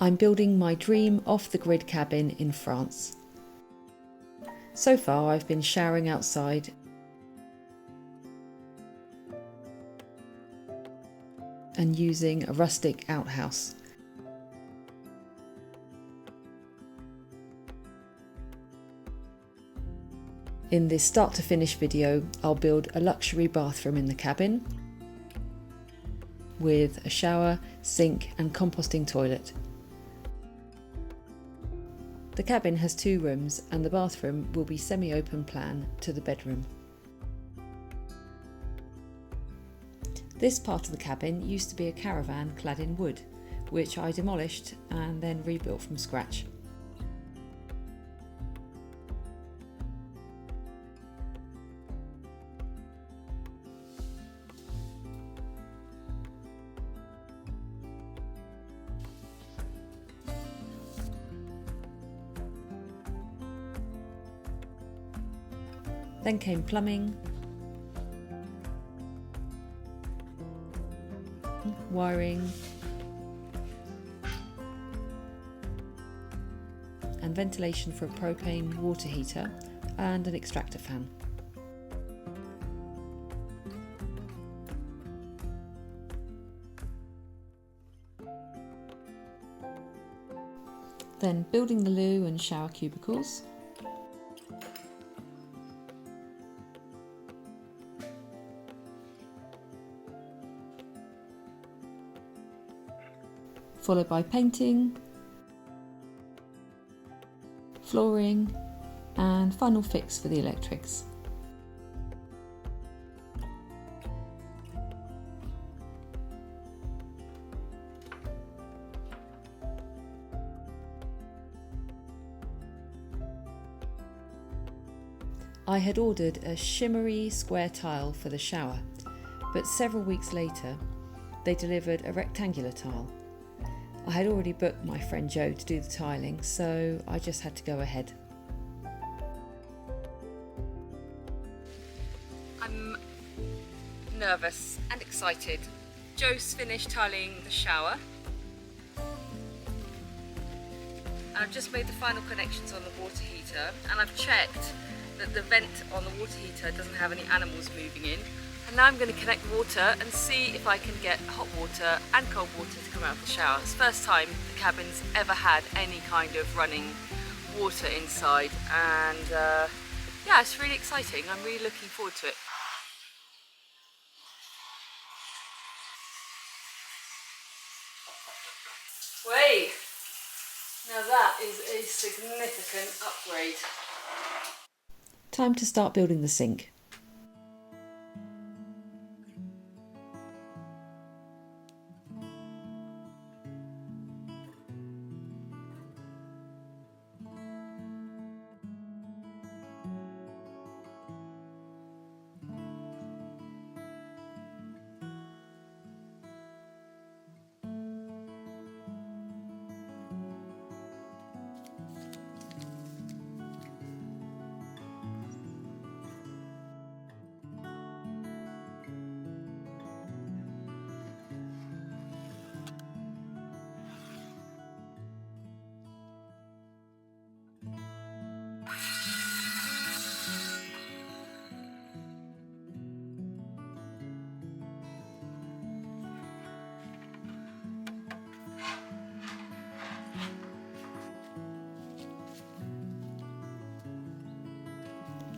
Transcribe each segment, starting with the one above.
I'm building my dream off-the-grid cabin in France. So far I've been showering outside and using a rustic outhouse. In this start to finish video, I'll build a luxury bathroom in the cabin with a shower, sink and composting toilet. The cabin has 2 rooms and the bathroom will be semi-open plan to the bedroom. This part of the cabin used to be a caravan clad in wood, which I demolished and then rebuilt from scratch. Then came plumbing, wiring and ventilation for a propane water heater and an extractor fan. Then building the loo and shower cubicles. Followed by painting, flooring and final fix for the electrics. I had ordered a shimmery square tile for the shower, but several weeks later they delivered a rectangular tile. I had already booked my friend Jo to do the tiling, so I just had to go ahead. I'm nervous and excited. Jo's finished tiling the shower. And I've just made the final connections on the water heater, and I've checked that the vent on the water heater doesn't have any animals moving in. And now I'm going to connect the water and see if I can get hot water and cold water to come out of the shower. It's the first time the cabin's ever had any kind of running water inside, and yeah, it's really exciting. I'm really looking forward to it. Wait, now that is a significant upgrade. Time to start building the sink.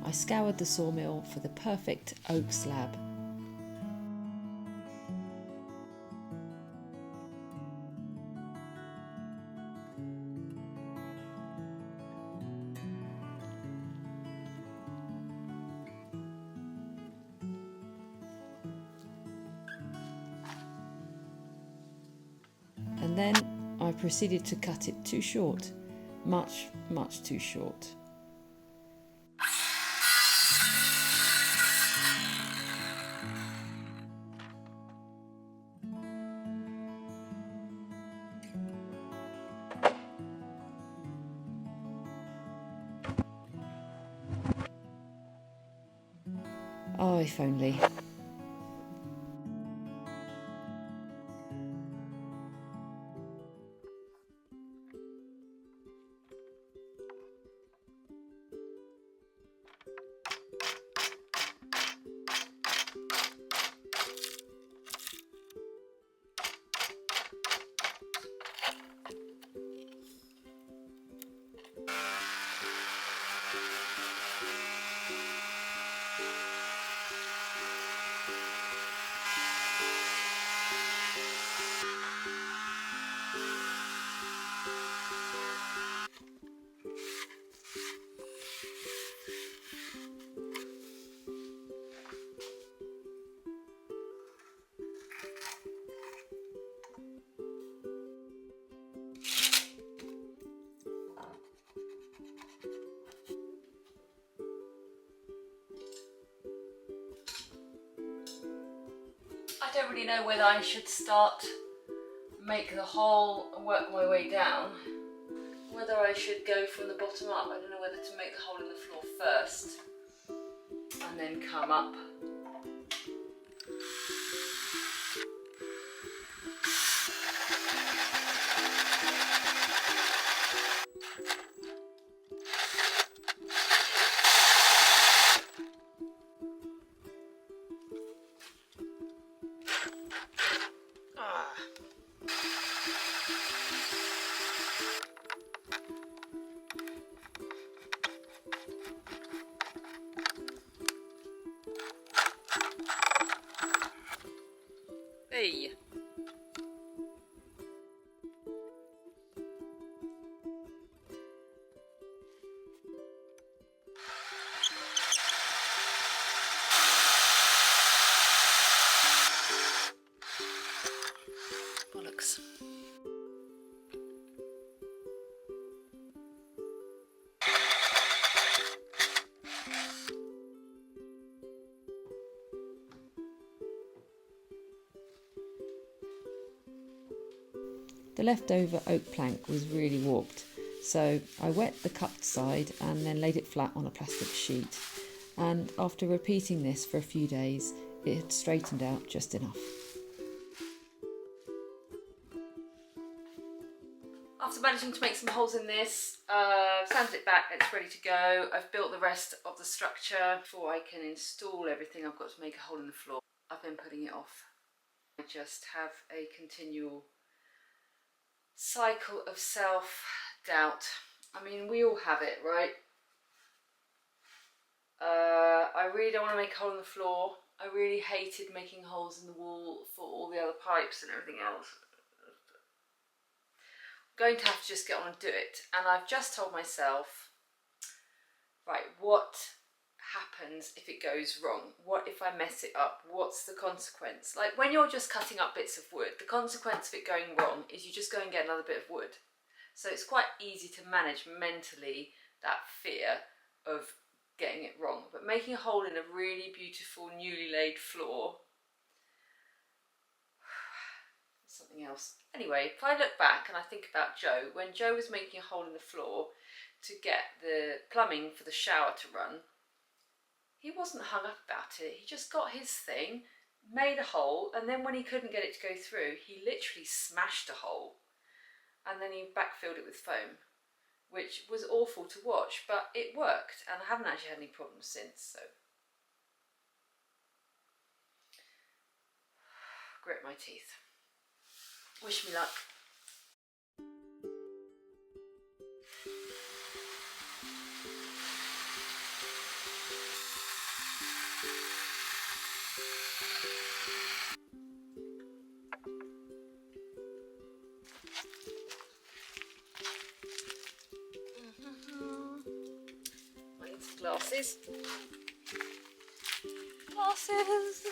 I scoured the sawmill for the perfect oak slab. And then I proceeded to cut it too short, much too short. Oh, if only. don't really know whether I should make the hole and work my way down. Whether I should go from the bottom up. I don't know whether to make the hole in the floor first and then come up. Hey. Bollocks. The leftover oak plank was really warped, so I wet the cupped side and then laid it flat on a plastic sheet. And after repeating this for a few days, it had straightened out just enough. After managing to make some holes in this, sanded it back, it's ready to go. I've built the rest of the structure. Before I can install everything, I've got to make a hole in the floor. I've been putting it off. I just have a continual cycle of self-doubt. I mean, we all have it, right? I really don't want to make a hole in the floor. I really hated making holes in the wall for all the other pipes and everything else. I'm going to have to just get on and do it. And I've just told myself, right, what happens if it goes wrong? What if I mess it up? What's the consequence? Like when you're just cutting up bits of wood, the consequence of it going wrong is you just go and get another bit of wood. So it's quite easy to manage mentally that fear of getting it wrong. But making a hole in a really beautiful newly laid floor, something else. Anyway, if I look back and I think about Joe, when Joe was making a hole in the floor to get the plumbing for the shower to run, he wasn't hung up about it. He just got his thing, made a hole, and then when he couldn't get it to go through, he literally smashed a hole and then he backfilled it with foam, which was awful to watch, but it worked and I haven't actually had any problems since, so. Grit my teeth. Wish me luck. I need some glasses. Glasses!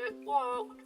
It worked.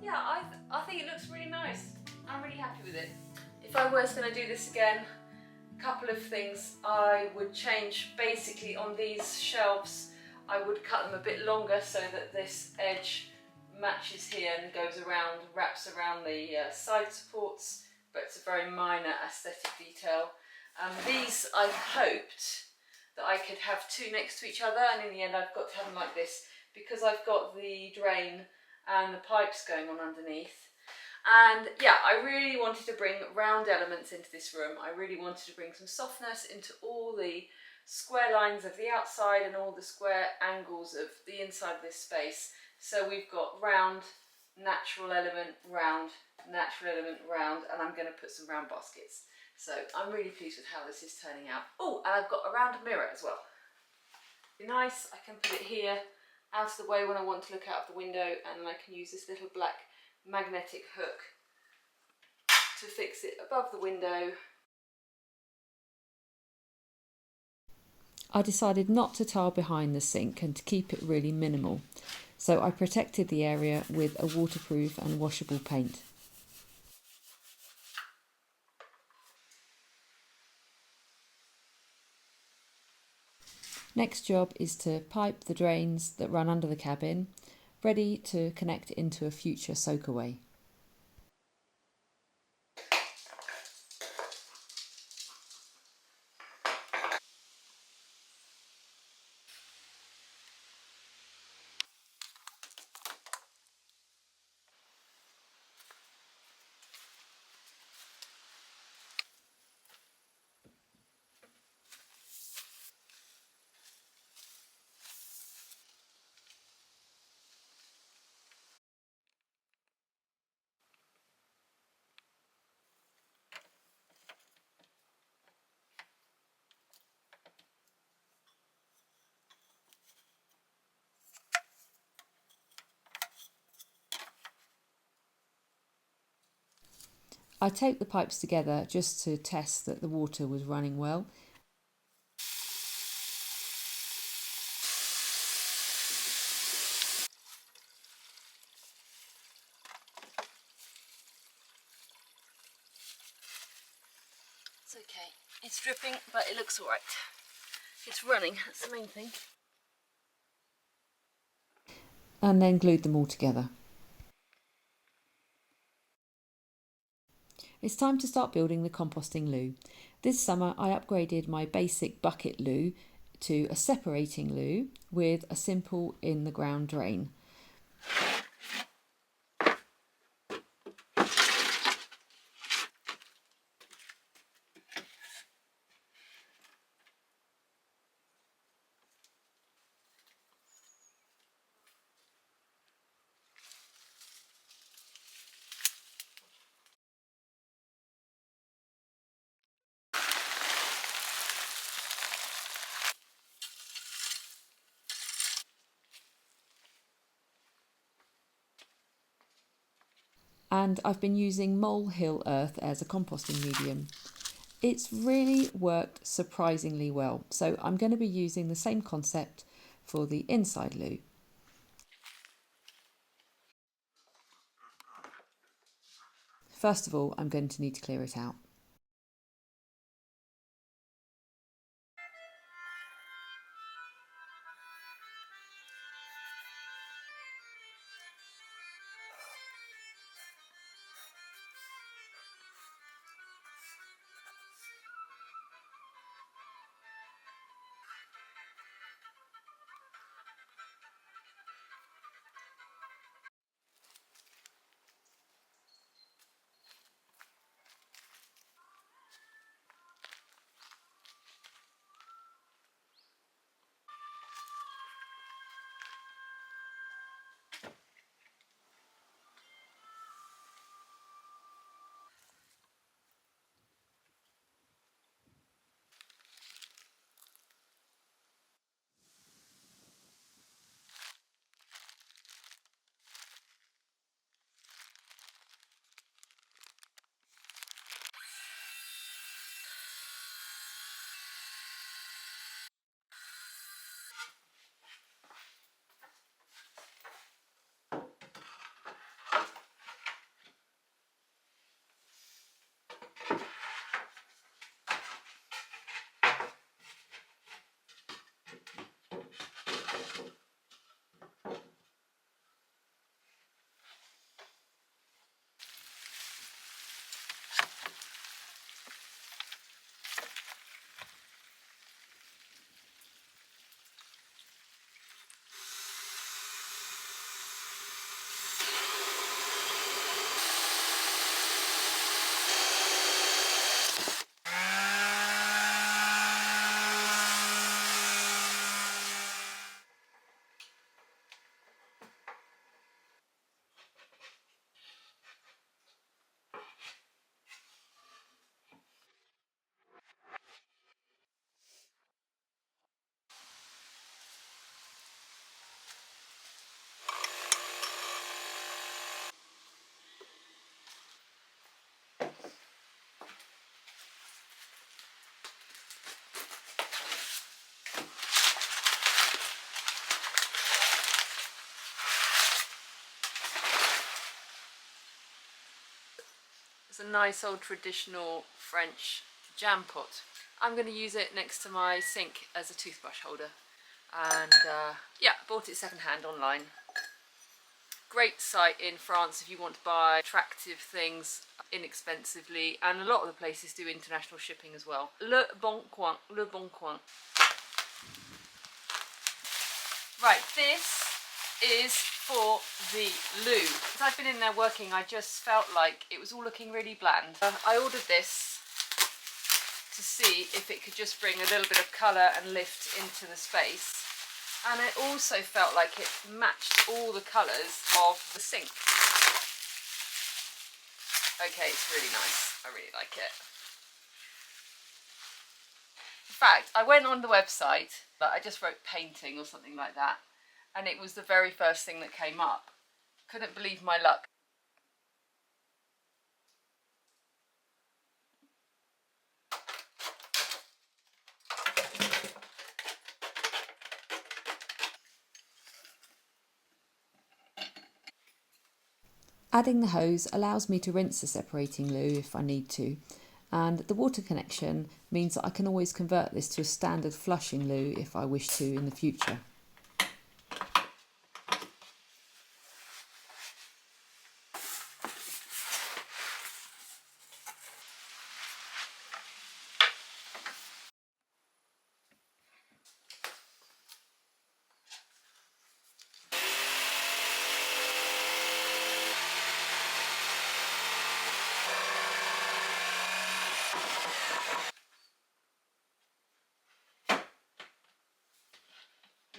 Yeah, I think it looks really nice. I'm really happy with it. If I was going to do this again, a couple of things I would change. Basically on these shelves, I would cut them a bit longer so that this edge matches here and goes around, wraps around the side supports, but it's a very minor aesthetic detail. These I hoped that I could have two next to each other, and in the end I've got to have them like this because I've got the drain and the pipes going on underneath. And yeah, I really wanted to bring round elements into this room. I really wanted to bring some softness into all the square lines of the outside and all the square angles of the inside of this space. So we've got round, natural element, round, natural element, round, and I'm going to put some round baskets. So I'm really pleased with how this is turning out. Oh, and I've got a round mirror as well. Be nice, I can put it here out of the way when I want to look out of the window, and then I can use this little black magnetic hook to fix it above the window. I decided not to tile behind the sink and to keep it really minimal, so I protected the area with a waterproof and washable paint. Next job is to pipe the drains that run under the cabin, ready to connect into a future soakaway. I taped the pipes together just to test that the water was running well. It's okay, it's dripping, but it looks alright. It's running, that's the main thing. And then glued them all together. It's time to start building the composting loo. This summer I upgraded my basic bucket loo to a separating loo with a simple in the ground drain. And I've been using molehill earth as a composting medium. It's really worked surprisingly well, so I'm going to be using the same concept for the inside loo. First of all, I'm going to need to clear it out. a nice old traditional French jam pot. I'm going to use it next to my sink as a toothbrush holder. And yeah, bought it secondhand online. Great site in France if you want to buy attractive things inexpensively, and a lot of the places do international shipping as well. Le Bon Coin, Le Bon Coin. Right, this is for the loo. As I've been in there working, I just felt like it was all looking really bland. I ordered this to see if it could just bring a little bit of colour and lift into the space. And it also felt like it matched all the colours of the sink. Okay, it's really nice. I really like it. In fact, I went on the website, but I just wrote painting or something like that, and it was the very first thing that came up. Couldn't believe my luck. Adding the hose allows me to rinse the separating loo if I need to, and the water connection means that I can always convert this to a standard flushing loo if I wish to in the future.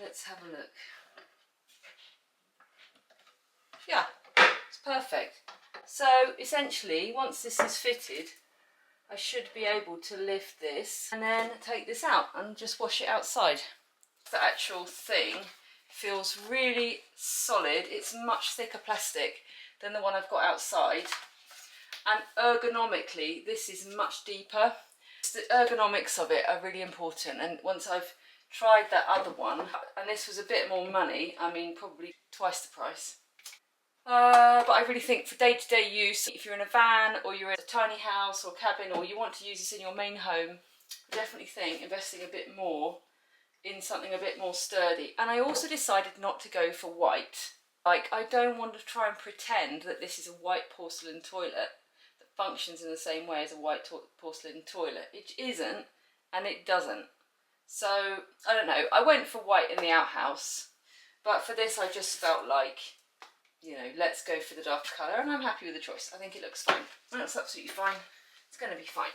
Let's have a look. Yeah, it's perfect. So essentially, once this is fitted, I should be able to lift this and then take this out and just wash it outside. The actual thing feels really solid. It's much thicker plastic than the one I've got outside. And ergonomically, this is much deeper. The ergonomics of it are really important, and once I've tried that other one, and this was a bit more money, I mean probably twice the price. But I really think for day-to-day use, if you're in a van or you're in a tiny house or cabin, or you want to use this in your main home, I definitely think investing a bit more in something a bit more sturdy. And I also decided not to go for white. Like, I don't want to try and pretend that this is a white porcelain toilet that functions in the same way as a white porcelain toilet. It isn't, and it doesn't. So, I don't know, I went for white in the outhouse, but for this I just felt like, you know, let's go for the darker colour, and I'm happy with the choice. I think it looks fine. That's absolutely fine. It's going to be fine.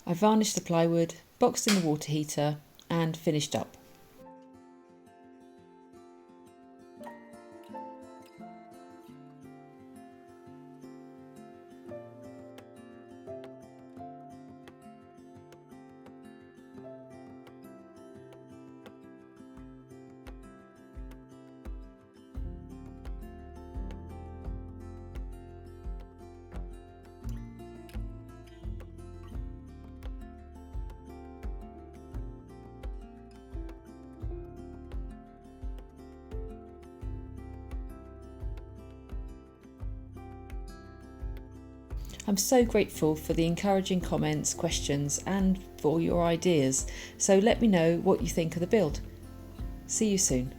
I varnished the plywood, boxed in the water heater and finished up. I'm so grateful for the encouraging comments, questions and for your ideas, so let me know what you think of the build. See you soon.